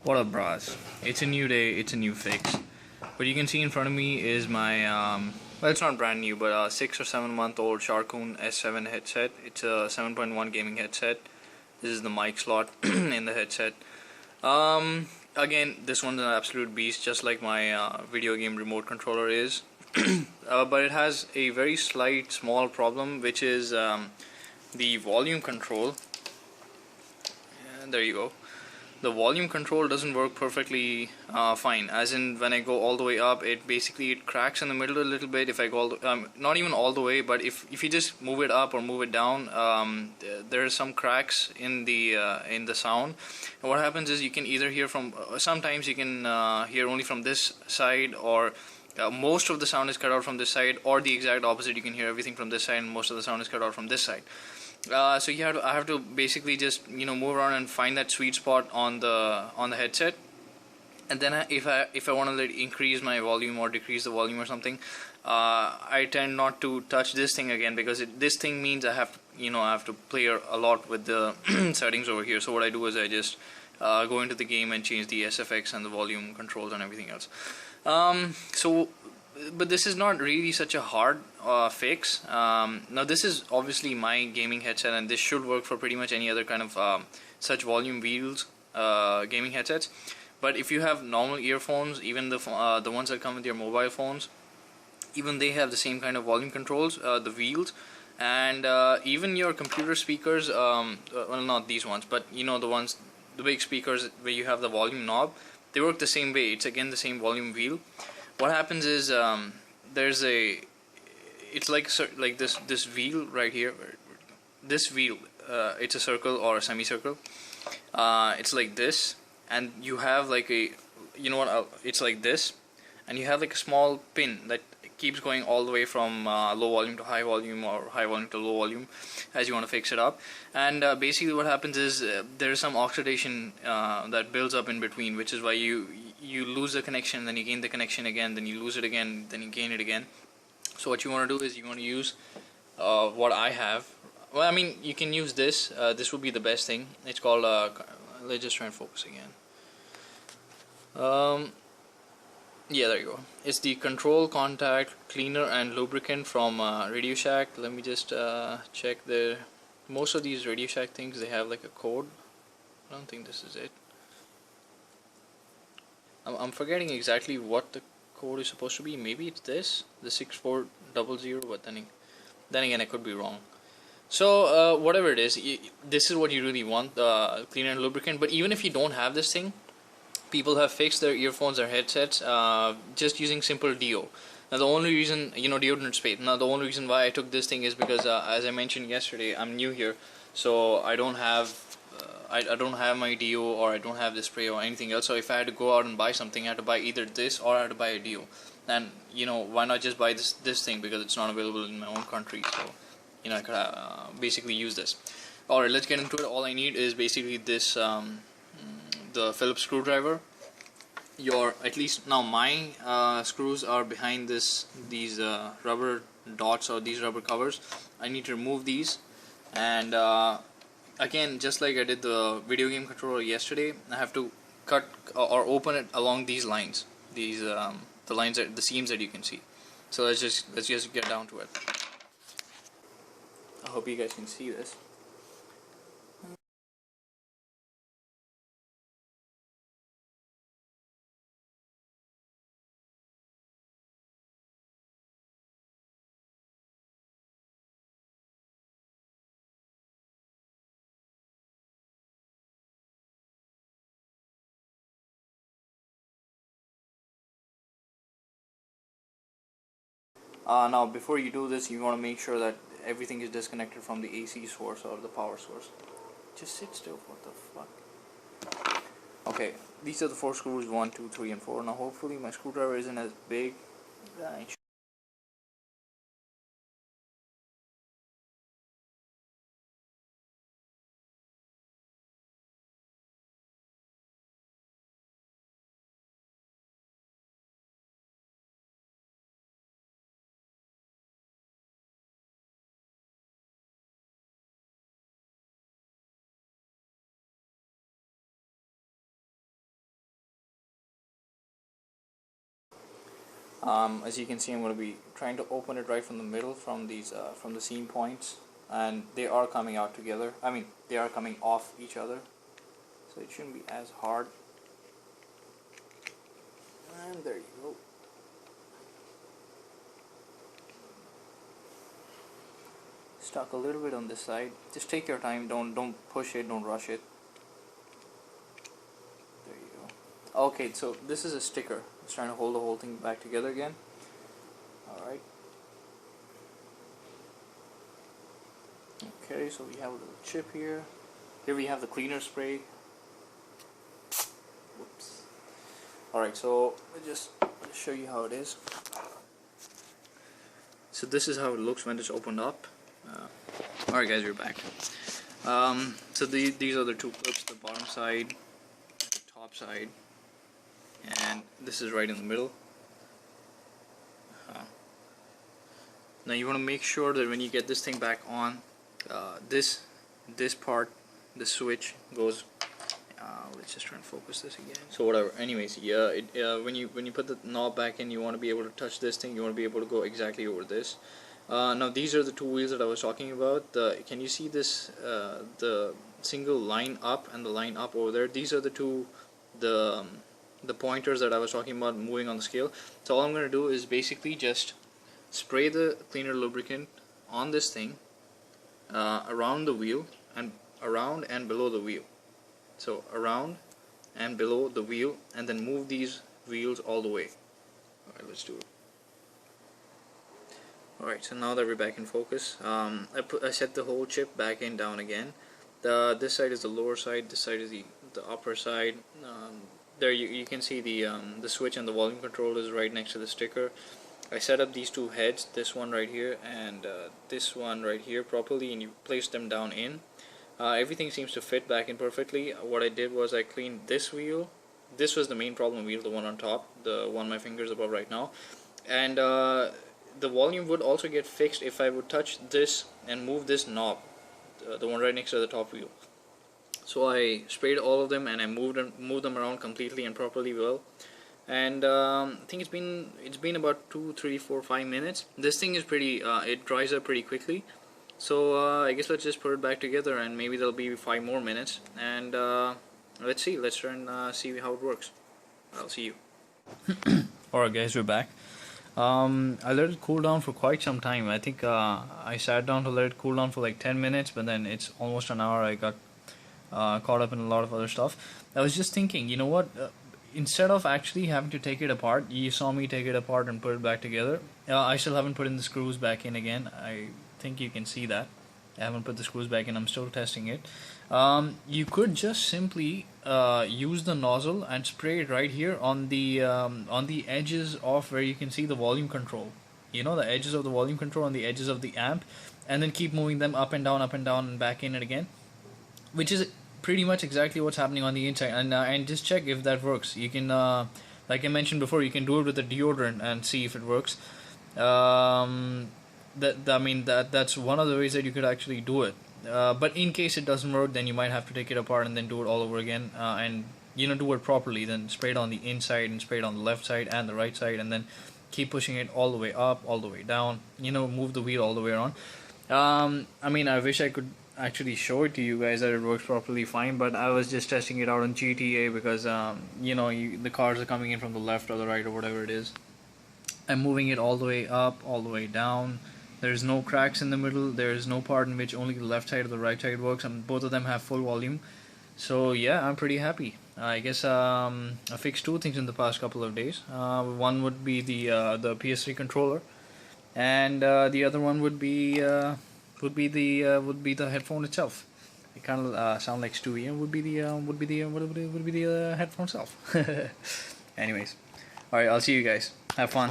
What up, bros? It's a new day, it's a new fix. What you can see in front of me is my, well, it's not brand new, but a 6 or 7 month old Sharkoon S7 headset. It's a 7.1 gaming headset. This is the mic slot in the headset. Again, this one's an absolute beast, just like my video game remote controller is. But it has a very slight, small problem, which is the volume control. And there you go. The volume control doesn't work perfectly fine, as in when I go all the way up, it cracks in the middle a little bit. If I go all the, not even all the way, but if you just move it up or move it down, there are some cracks in the sound. And what happens is you can either hear from sometimes you can hear only from this side, or most of the sound is cut out from this side, or the exact opposite, you can hear everything from this side and most of the sound is cut out from this side. So I have to basically just move around and find that sweet spot on the headset, and then if I want to increase my volume or decrease the volume or something, I tend not to touch this thing again, because this thing means I have to I have to play a lot with the settings over here. So what I do is I just go into the game and change the SFX and the volume controls and everything else. But this is not really such a hard fix. Now this is obviously my gaming headset, and this should work for pretty much any other kind of such volume wheels gaming headsets. But if you have normal earphones, even the ones that come with your mobile phones, even they have the same kind of volume controls, the wheels, and even your computer speakers. Well, not these ones, but the big speakers where you have the volume knob. They work the same way. It's again the same volume wheel. What happens is it's like this wheel right here. This wheel, it's a circle or a semicircle. It's like this, and you have like it's like this, and you have like a small pin that keeps going all the way from low volume to high volume, or high volume to low volume, as you want to fix it up. And basically what happens is there is some oxidation that builds up in between, which is why you lose the connection, then you gain the connection again, then you lose it again, then you gain it again. So what you want to do is you want to use what I have. Well, I mean, you can use this. This would be the best thing. It's called let's just try and focus again. Yeah, there you go. It's the Control Contact Cleaner and Lubricant from Radio Shack. Let me just check most of these Radio Shack things, they have like a code. I don't think this is it. I'm forgetting exactly what the code is supposed to be. Maybe it's this, the 6400, but then again I could be wrong. So whatever it is, this is what you really want, cleaner and lubricant. But even if you don't have this thing, people have fixed their earphones or headsets just using simple deo. Now the only reason, deodorant spray. Now the only reason why I took this thing is because as I mentioned yesterday, I'm new here, so I don't have I don't have my deo, or I don't have this spray or anything else. So if I had to go out and buy something, I had to buy either this or I had to buy a deo. And why not just buy this thing, because it's not available in my own country. So I could basically use this. Alright, let's get into it. All I need is basically this the Phillips screwdriver. At least now my screws are behind these rubber dots, or these rubber covers. I need to remove these, and again, just like I did the video game controller yesterday, I have to cut or open it along these lines, the lines, the seams that you can see. So let's just get down to it. I hope you guys can see this. Now before you do this, you want to make sure that everything is disconnected from the AC source or the power source. Just sit still, what the fuck. Okay, these are the 4 screws, 1, 2, 3 and 4. Now hopefully my screwdriver isn't as big. As you can see, I'm going to be trying to open it right from the middle, from these from the seam points, and they are coming out together. I mean, they are coming off each other, so it shouldn't be as hard. And there you go. Stuck a little bit on this side. Just take your time. Don't push it. Don't rush it. There you go. Okay, so this is a sticker. It's trying to hold the whole thing back together again. All right. Okay, so we have a little chip here. Here we have the cleaner spray. Whoops. All right, so I'll just show you how it is. So this is how it looks when it's opened up. Alright guys, we're back. So these are the two clips, the bottom side, the top side, and this is right in the middle. Now you want to make sure that when you get this thing back on, this part, the switch goes. Let's just try and focus this again. So whatever. Anyways, yeah, when you put the knob back in, you want to be able to touch this thing. You want to be able to go exactly over this. Now these are the two wheels that I was talking about. Can you see this? The single line up and the line up over there. These are the two, the pointers that I was talking about moving on the scale. So all I'm going to do is basically just spray the cleaner lubricant on this thing, around the wheel and around and below the wheel. So around and below the wheel, and then move these wheels all the way. Alright, let's do it. Alright, so now that we're back in focus, I set the whole chip back in, down again. This side is the lower side, this side is the upper side. There you can see the switch and the volume control is right next to the sticker. I set up these two heads, this one right here and this one right here properly, and you place them down in. Everything seems to fit back in perfectly. What I did was I cleaned this wheel. This was the main problem wheel, the one on top, the one my finger's above right now. And the volume would also get fixed if I would touch this and move this knob, the one right next to the top wheel. So I sprayed all of them and I moved them around completely and properly well. And I think it's been about 2, 3, 4, 5 minutes. This thing is pretty. It dries up pretty quickly. So I guess let's just put it back together, and maybe there'll be 5 more minutes, and let's see. Let's try and see how it works. I'll see you. Alright guys, we're back. I let it cool down for quite some time. I think I sat down to let it cool down for like 10 minutes, but then it's almost an hour. I got caught up in a lot of other stuff. I was just thinking, you know what? Instead of actually having to take it apart, you saw me take it apart and put it back together. I still haven't put in the screws back in again. I think you can see that I haven't put the screws back in. I'm still testing it. You could just simply use the nozzle and spray it right here on the edges of where you can see the volume control. You know, the edges of the volume control on the edges of the amp, and then keep moving them up and down and back in it again, which is pretty much exactly what's happening on the inside. And just check if that works. You can, like I mentioned before, you can do it with a deodorant and see if it works. That's one of the ways that you could actually do it. But in case it doesn't work, then you might have to take it apart and then do it all over again, and do it properly. Then spray it on the inside and spray it on the left side and the right side, and then keep pushing it all the way up, all the way down. Move the wheel all the way around. I wish I could actually show it to you guys that it works properly fine, but I was just testing it out on GTA because the cars are coming in from the left or the right or whatever it is. I'm moving it all the way up, all the way down. There's no cracks in the middle. There's no part in which only the left side or the right side works, and both of them have full volume. So yeah, I'm pretty happy. I guess I fixed 2 things in the past couple of days. One would be the PS3 controller, and the other one would be the headphone itself. It kind of sound like Stewie, and would be the headphone itself. Anyways, all right, I'll see you guys. Have fun.